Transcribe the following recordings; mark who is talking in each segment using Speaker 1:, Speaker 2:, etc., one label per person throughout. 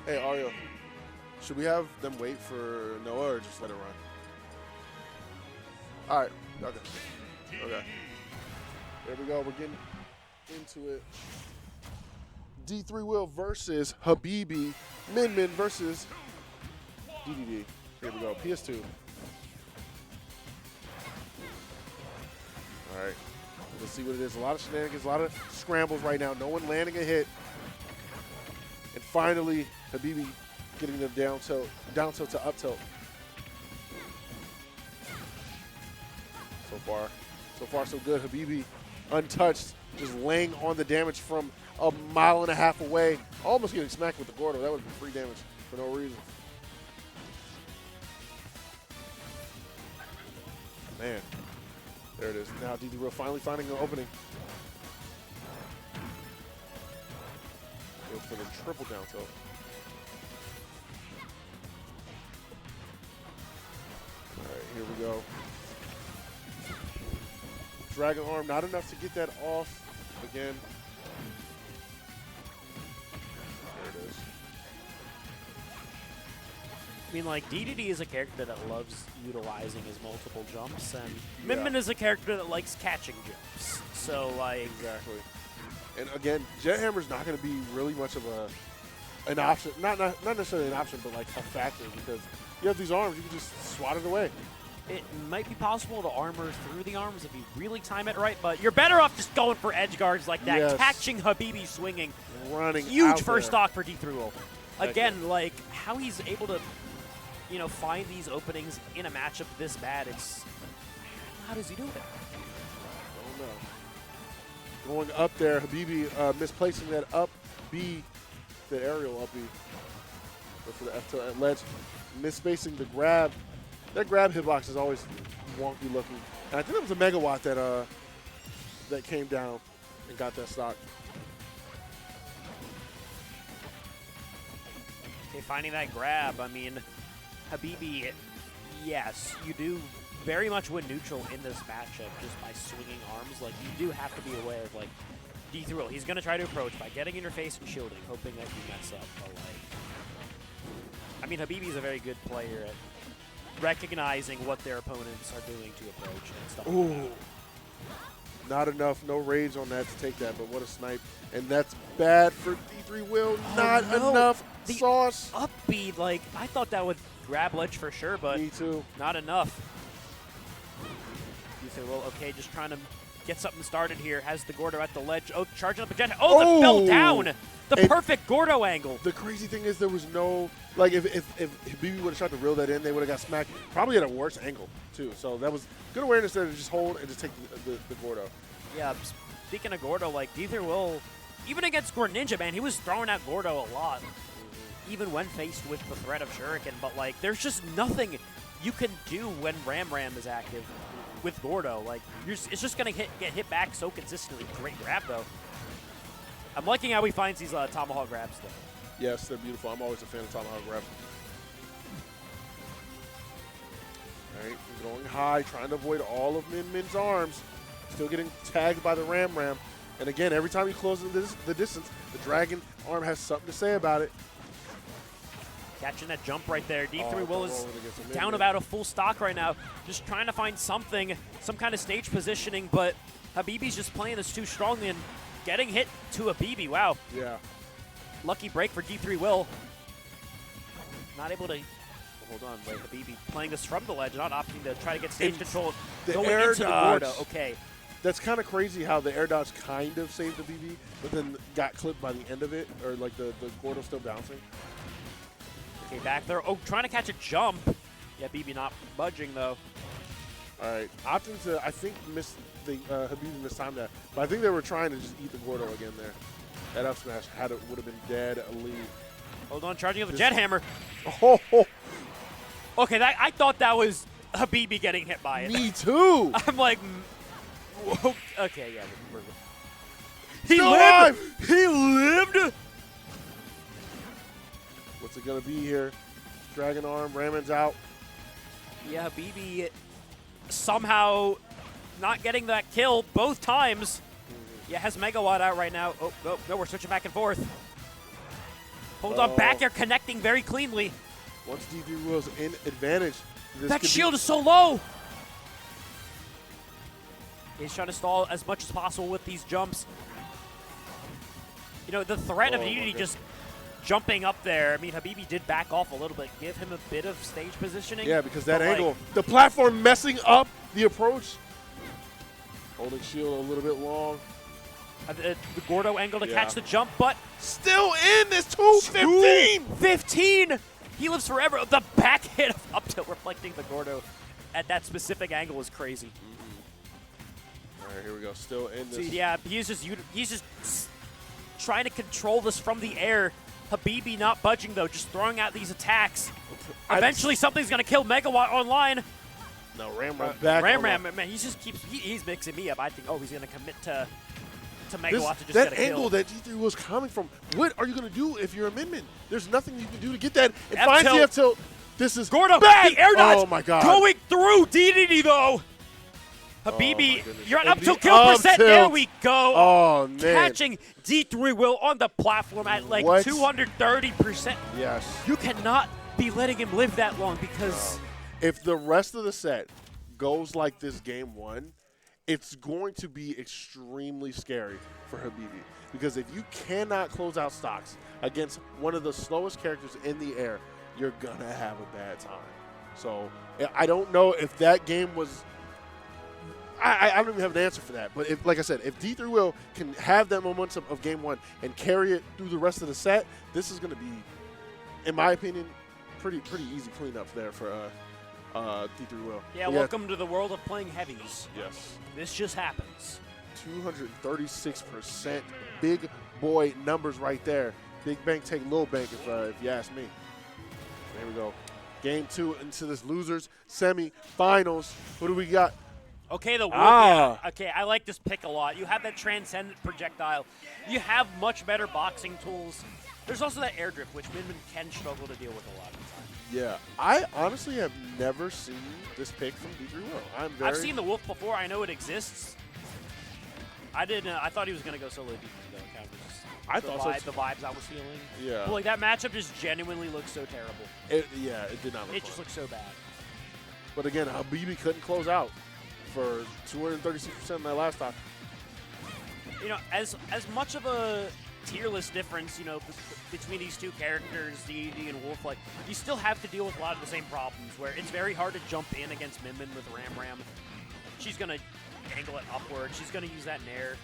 Speaker 1: Hey, Ario, should we have them wait for Noah or just let it run? All right. Okay. Okay. There we go. We're getting into it. D3 Will versus Habibi. Min Min versus Dedede. Here we go. PS2. All right. Let's see what it is. A lot of shenanigans, a lot of scrambles right now. No one landing a hit. And finally, Habibi getting them down tilt to up tilt. So far, so good. Habibi untouched, just laying on the damage from a mile and a half away. Almost getting smacked with the Gordo. That would have been free damage for no reason. Man, there it is. Now D3 finally finding an opening. Goes for the triple down tilt. All right, here we go. Dragon arm, not enough to get that off again. There it is.
Speaker 2: I mean, like, Dedede is a character that loves utilizing his multiple jumps, and Min Min is a character that likes catching jumps. So, like...
Speaker 1: Exactly. And again, Jet Hammer's not going to be really much of an option. Not necessarily an option, but like a factor, because you have these arms, you can just swat it away.
Speaker 2: It might be possible to armor through the arms if you really time it right, but you're better off just going for edge guards like that,
Speaker 1: Yes.
Speaker 2: catching Habibi swinging.
Speaker 1: Running
Speaker 2: Huge
Speaker 1: out
Speaker 2: first
Speaker 1: there.
Speaker 2: stock for D3 Will. Again, like, how he's able to, you know, find these openings in a matchup this bad, it's... How does he do it?
Speaker 1: I don't know. Going up there, Habibi misplacing that up B, the aerial up B. Go for the F tilt at ledge. Misspacing the grab. That grab hitbox is always wonky looking. And I think it was a megawatt that came down and got that stock.
Speaker 2: Okay, finding that grab, I mean, Habibi, yes, you do very much win neutral in this matchup just by swinging arms. Like, you do have to be aware of, like, D3 Will. He's going to try to approach by getting in your face and shielding, hoping that you mess up. But, like, I mean, Habibi's a very good player at recognizing what their opponents are doing to approach and stuff.
Speaker 1: Ooh. Not enough, no rage on that to take that, but what a snipe. And that's bad for D3 Will. Not enough
Speaker 2: the
Speaker 1: sauce.
Speaker 2: Upbeat, like, I thought that would grab ledge for sure, but
Speaker 1: Me too.
Speaker 2: not enough. D3 Will, okay, just trying to get something started here. Has the Gordo at the ledge. Oh, charging up a jet. Oh, the fell down. The perfect Gordo angle.
Speaker 1: The crazy thing is there was no, like, if Habibi would have tried to reel that in, they would have got smacked probably at a worse angle, too. So that was good awareness there to just hold and just take the Gordo.
Speaker 2: Yeah, speaking of Gordo, like, D3 Will, even against Ninja, man, he was throwing out Gordo a lot, even when faced with the threat of Shuriken. But, like, there's just nothing you can do when Ram is active with Gordo. Like, it's just going to get hit back so consistently. Great grab, though. I'm liking how he finds these tomahawk grabs, though.
Speaker 1: Yes, they're beautiful. I'm always a fan of tomahawk grabs. All right, going high, trying to avoid all of Min Min's arms. Still getting tagged by the Ram. And again, every time he closes the distance, the Dragon arm has something to say about it.
Speaker 2: Catching that jump right there. D3
Speaker 1: Oh,
Speaker 2: Will is down about a full stock right now. Just trying to find something, some kind of stage positioning, but Habibi's just playing this too strongly and getting hit to Habibi. Wow.
Speaker 1: Yeah.
Speaker 2: Lucky break for D3 Will. Not able to hold on. Wait, Habibi playing this from the ledge, not opting to try to get stage control.
Speaker 1: The
Speaker 2: going
Speaker 1: air
Speaker 2: into
Speaker 1: dodge.
Speaker 2: the Gordo. Okay.
Speaker 1: That's kind of crazy how the air dodge kind of saved the BB, but then got clipped by the end of it, or like the Gordo still bouncing.
Speaker 2: Okay, back there. Oh, trying to catch a jump. Yeah, BB not budging, though.
Speaker 1: All right. Opting to, I think, Habibi mistimed that. But I think they were trying to just eat the Gordo again there. That up smash would have been dead lead.
Speaker 2: Hold on, charging up a jet hammer.
Speaker 1: Oh,
Speaker 2: Okay, I thought that was Habibi getting hit by it.
Speaker 1: me too.
Speaker 2: I'm like, whoa. Okay, yeah. He
Speaker 1: Still
Speaker 2: lived.
Speaker 1: alive!
Speaker 2: He lived.
Speaker 1: What's it going to be here? Dragon arm, Ramen's out.
Speaker 2: Yeah, Habibi somehow not getting that kill both times. Yeah, has Megawatt out right now. Oh, no, we're switching back and forth. Hold on, back air connecting very cleanly.
Speaker 1: Once D3 Will's in advantage,
Speaker 2: That shield is so low. He's trying to stall as much as possible with these jumps. You know, the threat of Dedede just jumping up there. I mean, Habibi did back off a little bit, give him a bit of stage positioning.
Speaker 1: Yeah, because that angle, the platform messing up the approach. Holding shield a little bit long.
Speaker 2: The Gordo angle to catch the jump, but
Speaker 1: still in this 215.
Speaker 2: 15. He lives forever. The back hit of up tilt reflecting the Gordo at that specific angle is crazy.
Speaker 1: All right, here we go. Still in this.
Speaker 2: So, yeah, he's just trying to control this from the air. Habibi not budging though, just throwing out these attacks. Eventually, something's gonna kill Megawatt online.
Speaker 1: No, Ram back.
Speaker 2: Ram, man, he's mixing me up. I think, he's gonna commit to Megawatt to just
Speaker 1: that
Speaker 2: get a kill.
Speaker 1: angle that D3 was coming from. What are you gonna do if you're a Min? There's nothing you can do to get that. And finds the F tilt. This is
Speaker 2: Gordo.
Speaker 1: bad.
Speaker 2: The air dodge.
Speaker 1: Oh my God.
Speaker 2: Going through Dedede though. Habibi, you're on up till kill percent. There we go.
Speaker 1: Oh, man.
Speaker 2: Catching D3 Will on the platform at like 230%.
Speaker 1: Yes.
Speaker 2: You cannot be letting him live that long because
Speaker 1: if the rest of the set goes like this game one, it's going to be extremely scary for Habibi. Because if you cannot close out stocks against one of the slowest characters in the air, you're going to have a bad time. So I don't know if that game was – I don't even have an answer for that. But if, like I said, if D3 Will can have that momentum of game one and carry it through the rest of the set, this is going to be, in my opinion, pretty easy cleanup there for D3 Will.
Speaker 2: Yeah, welcome to the world of playing heavies.
Speaker 1: Yes.
Speaker 2: This just happens.
Speaker 1: 236%. Big boy numbers right there. Big bank take little bank if you ask me. There we go. Game two into this losers semi-finals. What do we got?
Speaker 2: Okay, the wolf. Okay, I like this pick a lot. You have that transcendent projectile. You have much better boxing tools. There's also that air drift, which Min can struggle to deal with a lot of the time.
Speaker 1: Yeah, I honestly have never seen this pick from D3 Will.
Speaker 2: I've seen the wolf before. I know it exists. I didn't. I thought he was gonna go solo defense though. Kind of just
Speaker 1: I thought so.
Speaker 2: The vibes I was feeling.
Speaker 1: Yeah.
Speaker 2: But like that matchup just genuinely looks so terrible.
Speaker 1: It did not look
Speaker 2: It just looks so bad.
Speaker 1: But again, Habibi couldn't close out for 236% in that last time.
Speaker 2: You know, as much of a tier list difference, you know, between these two characters, Dedede and Wolf, like, you still have to deal with a lot of the same problems where it's very hard to jump in against Min with Ram. She's going to angle it upward. She's going to use that nair.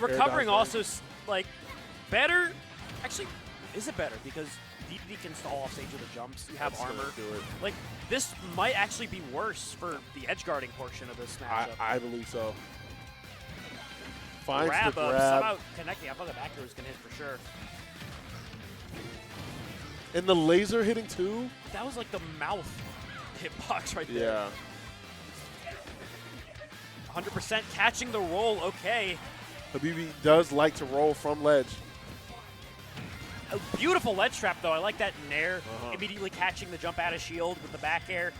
Speaker 2: Recovering also, like, better. Actually, is it better? Because Dedede can stall off stage with the jumps. You have armor. Like, this might actually be worse for the edge guarding portion of this matchup.
Speaker 1: I believe so. Finds
Speaker 2: grab,
Speaker 1: the grab.
Speaker 2: Somehow connecting. I thought the back row was going to hit for sure.
Speaker 1: And the laser hitting too?
Speaker 2: That was like the mouth hitbox right there.
Speaker 1: Yeah.
Speaker 2: 100% catching the roll. Okay.
Speaker 1: Habibi does like to roll from ledge.
Speaker 2: A beautiful ledge trap, though. I like that nair. Immediately catching the jump out of shield with the back air.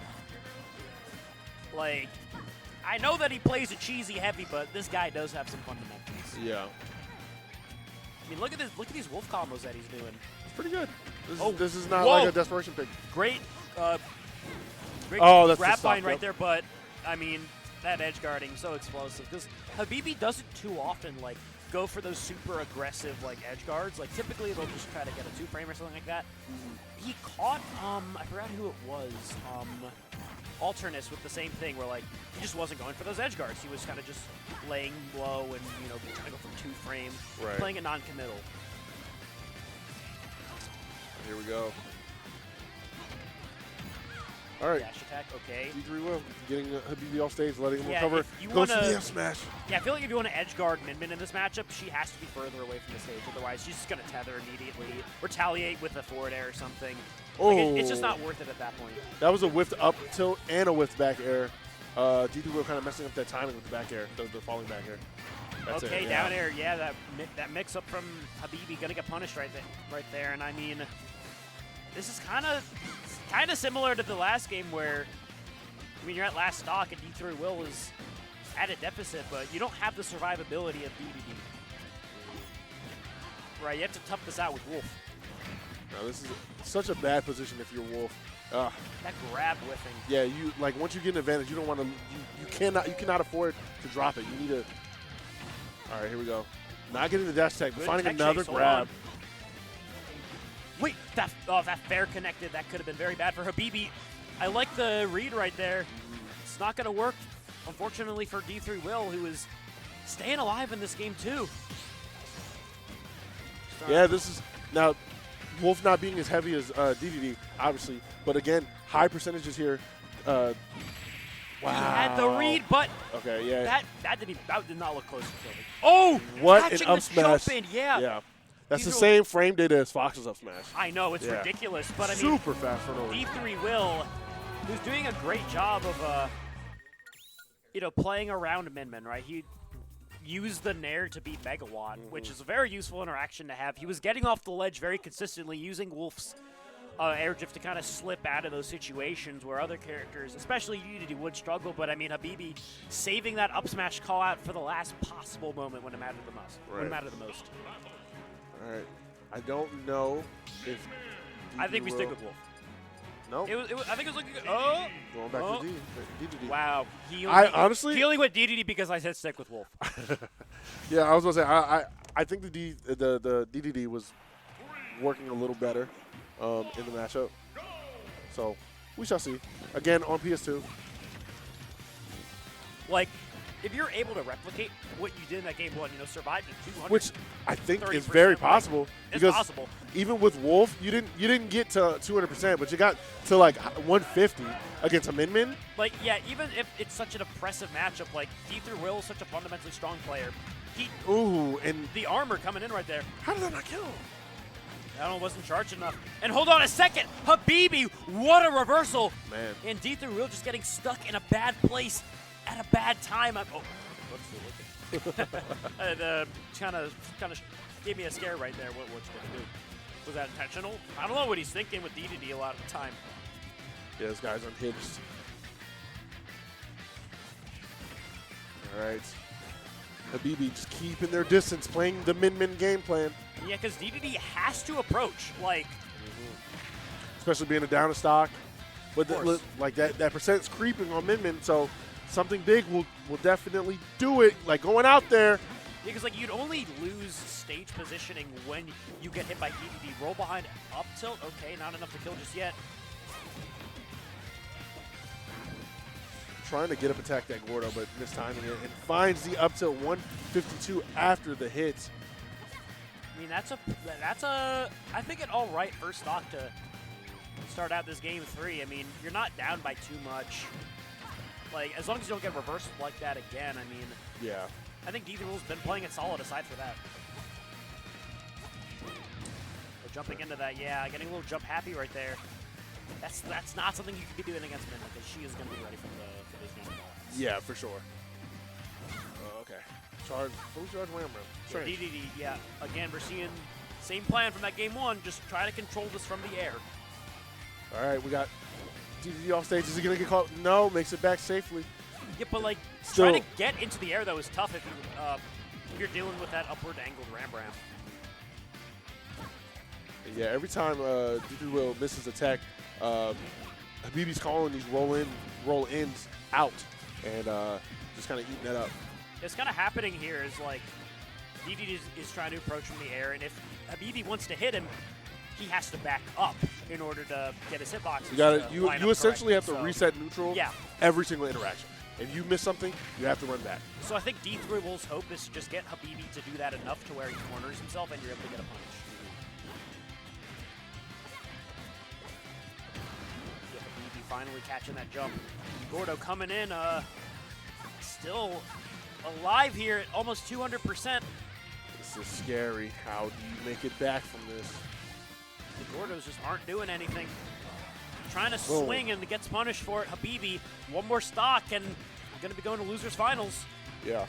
Speaker 2: Like, I know that he plays a cheesy heavy, but this guy does have some fundamentals.
Speaker 1: Yeah.
Speaker 2: I mean, look at this. Look at these wolf combos that he's doing.
Speaker 1: It's pretty good. This is not like a desperation pick.
Speaker 2: Great, great
Speaker 1: that's
Speaker 2: grab
Speaker 1: the
Speaker 2: bind right there, but I mean that edge guarding so explosive because Habibi doesn't too often like go for those super aggressive like edge guards. Like typically they'll just try to get a 2-frame or something like that. He caught I forgot who it was. Alternus with the same thing where like he just wasn't going for those edge guards. He was kind of just laying low and trying to go for 2-frame, playing it non-committal.
Speaker 1: Here we go. All right.
Speaker 2: Dash attack, okay.
Speaker 1: D3 Will getting Habibi off stage, letting him
Speaker 2: Yeah,
Speaker 1: recover. Goes to the F smash.
Speaker 2: Yeah, I feel like if you want to edge guard Min in this matchup, she has to be further away from the stage. Otherwise, she's just going to tether immediately, retaliate with a forward air or something. Like, it's just not worth it at that point.
Speaker 1: That was a whiffed up tilt and a whiffed back air. D3 Will kind of messing up that timing with the back air, the falling back air. That's
Speaker 2: okay,
Speaker 1: it,
Speaker 2: down air. Yeah, that mix up from Habibi going to get punished right there. And I mean, this is kind of similar to the last game where, I mean, you're at last stock and D3 Will is at a deficit, but you don't have the survivability of Dedede. Right, you have to tough this out with Wolf.
Speaker 1: No, this is such a bad position if you're Wolf.
Speaker 2: That grab whiffing.
Speaker 1: Yeah, you like once you get an advantage, you don't want to. You cannot afford to drop it. You need to. All right, here we go. Not getting the dash tech, but
Speaker 2: Good
Speaker 1: finding
Speaker 2: tech
Speaker 1: another
Speaker 2: chase, hold
Speaker 1: grab.
Speaker 2: on. Wait, that fair connected. That could have been very bad for Habibi. I like the read right there. It's not going to work, unfortunately, for D3 Will, who is staying alive in this game, too.
Speaker 1: Yeah, this is now Wolf not being as heavy as Dedede, obviously, but again, high percentages here. Wow.
Speaker 2: He had the read, but
Speaker 1: okay, yeah.
Speaker 2: that did not look close to killing. Oh,
Speaker 1: What an
Speaker 2: catching
Speaker 1: up
Speaker 2: the
Speaker 1: smash.
Speaker 2: jump in, yeah.
Speaker 1: Yeah. That's the
Speaker 2: These are-
Speaker 1: same frame data as Fox's up smash.
Speaker 2: I know, it's
Speaker 1: Yeah.
Speaker 2: ridiculous, but I mean,
Speaker 1: Super fast for no reason.
Speaker 2: D3 Will, who's doing a great job of, playing around Min, right? He used the Nair to beat Megawatt, which is a very useful interaction to have. He was getting off the ledge very consistently, using Wolf's air drift to kind of slip out of those situations where other characters, especially Dedede, would struggle. But I mean, Habibi saving that up smash call out for the last possible moment when it mattered the most.
Speaker 1: Right.
Speaker 2: When it mattered the most.
Speaker 1: All right. I don't know if
Speaker 2: I think we
Speaker 1: will-
Speaker 2: stick with Wolf.
Speaker 1: Nope.
Speaker 2: I think it was looking good. Oh!
Speaker 1: Going back
Speaker 2: Oh.
Speaker 1: to Dedede.
Speaker 2: Wow.
Speaker 1: honestly-
Speaker 2: Healing with Dedede because I said stick with Wolf.
Speaker 1: Yeah, I was gonna say I think the Dedede was working a little better in the matchup. So we shall see. Again on PS2.
Speaker 2: Like, if you're able to replicate what you did in that game one, survive to 200.
Speaker 1: Which I think is
Speaker 2: 30%,
Speaker 1: very
Speaker 2: like,
Speaker 1: possible.
Speaker 2: it's
Speaker 1: because
Speaker 2: possible.
Speaker 1: even with Wolf, you didn't get to 200%, but you got to like 150 against a Min.
Speaker 2: Like, yeah, even if it's such an oppressive matchup, like, D3 Will is such a fundamentally strong player.
Speaker 1: Ooh, and
Speaker 2: The armor coming in right there.
Speaker 1: how did that not kill him?
Speaker 2: I don't know, wasn't charged enough. And hold on a second, Habibi, what a reversal.
Speaker 1: Man.
Speaker 2: And D3 Will just getting stuck in a bad place at a bad time. What's he looking? Kind of gave me a scare right there. What's going to do? Was that intentional? I don't know what he's thinking with Dedede a lot of the time.
Speaker 1: Yeah, this guy's unhinged. All right. Habibi just keeping their distance, playing the Min game plan.
Speaker 2: Yeah, because Dedede has to approach. Like,
Speaker 1: Especially being a down to stock. But
Speaker 2: course.
Speaker 1: like that percent's creeping on Min, so something big will definitely do it. Like going out there.
Speaker 2: because like you'd only lose stage positioning when you get hit by Dedede. Roll behind, up tilt. Okay, not enough to kill just yet.
Speaker 1: Trying to get up attack that Gordo, but mistiming it, and finds the up tilt 152 after the hits.
Speaker 2: I mean, that's a I think an all right first stock to start out this game 3. I mean, you're not down by too much. Like, as long as you don't get reversed like that again, I mean,
Speaker 1: Yeah.
Speaker 2: I think D3 Will's been playing it solid aside for that. So jumping into that, yeah, getting a little jump happy right there. That's not something you could be doing against Min, because she is going to be ready for this game.
Speaker 1: Yeah, for sure. Okay. Fully charge Ram Ram. Strange.
Speaker 2: Dedede, yeah, again, we're seeing same plan from that game 1, just try to control this from the air.
Speaker 1: All right, we got Dedede off stage. Is he going to get caught? No, makes it back safely.
Speaker 2: Yeah, but like
Speaker 1: Still-
Speaker 2: trying to get into the air though is tough if you're dealing with that upward angled ram.
Speaker 1: Yeah, every time Dedede Will misses attack, Habibi's calling these roll-ins out and just kind of eating that up.
Speaker 2: It's kind of happening here is like Dedede is trying to approach from the air, and if Habibi wants to hit him, he has to back up in order to get his hitboxes.
Speaker 1: You essentially have to reset neutral
Speaker 2: Yeah.
Speaker 1: every single interaction. If you miss something, you have to run back.
Speaker 2: So I think D3 Will's hope is to just get Habibi to do that enough to where he corners himself and you're able to get a punish. Yeah, Habibi finally catching that jump. Gordo coming in, still alive here at almost 200%.
Speaker 1: This is scary. How do you make it back from this?
Speaker 2: The Gordos just aren't doing anything. Trying to
Speaker 1: Boom.
Speaker 2: swing and gets punished for it. Habibi, one more stock and going to be going to losers finals.
Speaker 1: Yeah.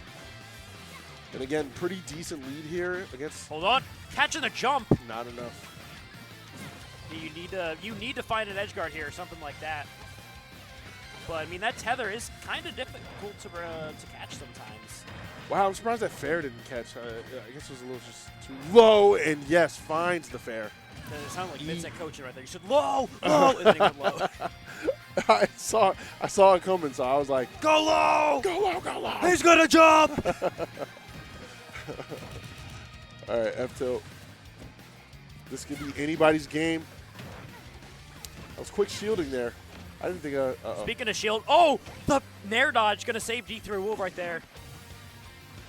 Speaker 1: And again, pretty decent lead here against
Speaker 2: Hold on, catching the jump.
Speaker 1: not enough.
Speaker 2: You need to find an edge guard here or something like that. But I mean that tether is kind of difficult to catch sometimes.
Speaker 1: Wow, I'm surprised that fair didn't catch. I guess it was a little just too low. And yes, finds the fair.
Speaker 2: It sounded like Vincent coaching right there. You said low, low, and then he went low.
Speaker 1: I saw it coming, so I was like,
Speaker 2: Go low!
Speaker 1: go low, go low.
Speaker 2: He's going to jump!
Speaker 1: All right, F-tilt. This could be anybody's game. I was quick shielding there. I didn't think
Speaker 2: Speaking of shield, oh, the nair dodge going to save D3 Wolf right there.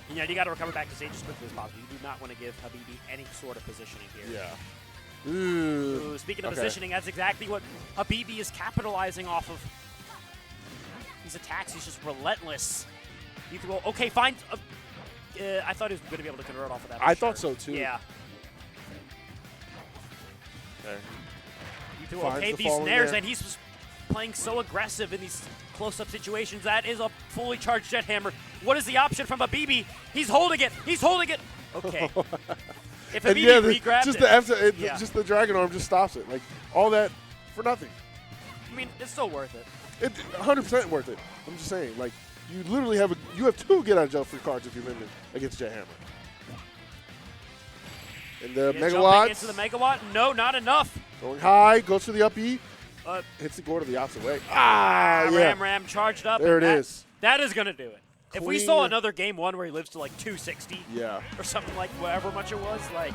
Speaker 2: And yeah, you got to recover back to stage as quickly as possible. You do not want to give Habibi any sort of positioning here.
Speaker 1: Yeah. Ooh.
Speaker 2: Ooh, speaking of positioning, that's exactly what Habibi is capitalizing off of. These attacks, he's just relentless. D3 Wolf, okay, fine. I thought he was going to be able to convert off of that.
Speaker 1: I thought so too.
Speaker 2: Yeah.
Speaker 1: Okay.
Speaker 2: D3 okay, these nairs, and he's just playing so aggressive in these close-up situations. That is a fully charged Jet Hammer. What is the option from Habibi? He's holding it. He's holding it. Okay. If Habibi re-grabbed
Speaker 1: just the Dragon Arm just stops it. Like, all that for nothing.
Speaker 2: I mean, it's still worth it.
Speaker 1: It's 100% worth it. I'm just saying, like, you literally have you have 2 get out of jail free cards if you win against Jet Hammer. And the Megawatt.
Speaker 2: Into the Megawatt. No, not enough.
Speaker 1: Going high, goes to the up E. Hits the Gordo the opposite way. Yeah.
Speaker 2: Ram charged up.
Speaker 1: There it is.
Speaker 2: That is going to do it.
Speaker 1: Clean.
Speaker 2: If we saw another game 1 where he lives to like 260
Speaker 1: yeah,
Speaker 2: or something like whatever much it was, like,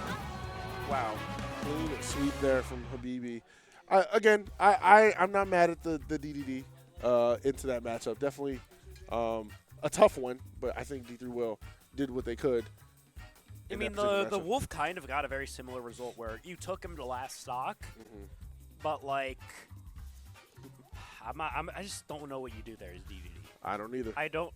Speaker 2: wow.
Speaker 1: Clean sweep there from Habibi. I'm not mad at the DDD into that matchup. Definitely a tough one, but I think D3 Will did what they could.
Speaker 2: I mean, the Wolf kind of got a very similar result where you took him to last stock, but like, I just don't know what you do there as DDD.
Speaker 1: I don't either.
Speaker 2: I really